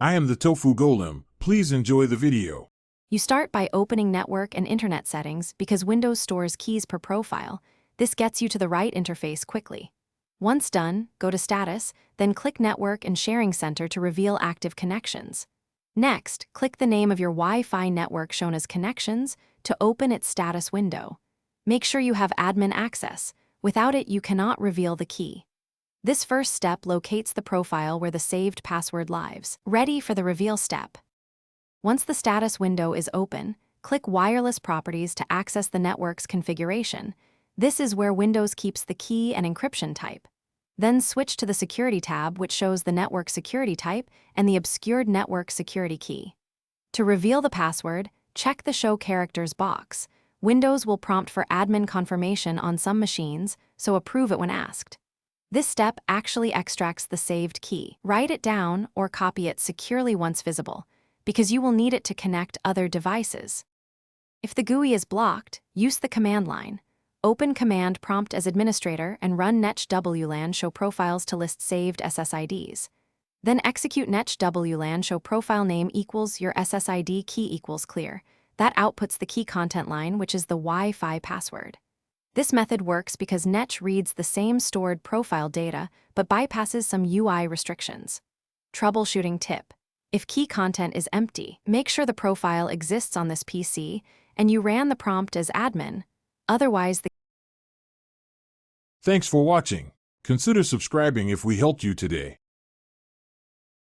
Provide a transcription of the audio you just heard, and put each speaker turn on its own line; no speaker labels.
I am the Tofu Golem. Please enjoy the video.
You start by opening Network and Internet settings because Windows stores keys per profile. This gets you to the right interface quickly. Once done, go to Status, then click Network and Sharing Center to reveal active connections. Next, click the name of your Wi-Fi network shown as Connections to open its status window. Make sure you have admin access. Without it, you cannot reveal the key. This first step locates the profile where the saved password lives. Ready for the reveal step. Once the status window is open, click Wireless Properties to access the network's configuration. This is where Windows keeps the key and encryption type. Then switch to the Security tab, which shows the network security type and the obscured network security key. To reveal the password, check the Show Characters box. Windows will prompt for admin confirmation on some machines, so approve it when asked. This step actually extracts the saved key. Write it down or copy it securely once visible, because you will need it to connect other devices. If the GUI is blocked, use the command line. Open Command Prompt as administrator and run netwlan show profiles to list saved SSIDs. Then execute netwlan show profile name equals your SSID key equals clear. That outputs the key content line, which is the Wi-Fi password. This method works because Netch reads the same stored profile data but bypasses some UI restrictions. Troubleshooting tip. If key content is empty, make sure the profile exists on this PC and you ran the prompt as admin. Otherwise,
Thanks for watching. Consider subscribing if we helped you today.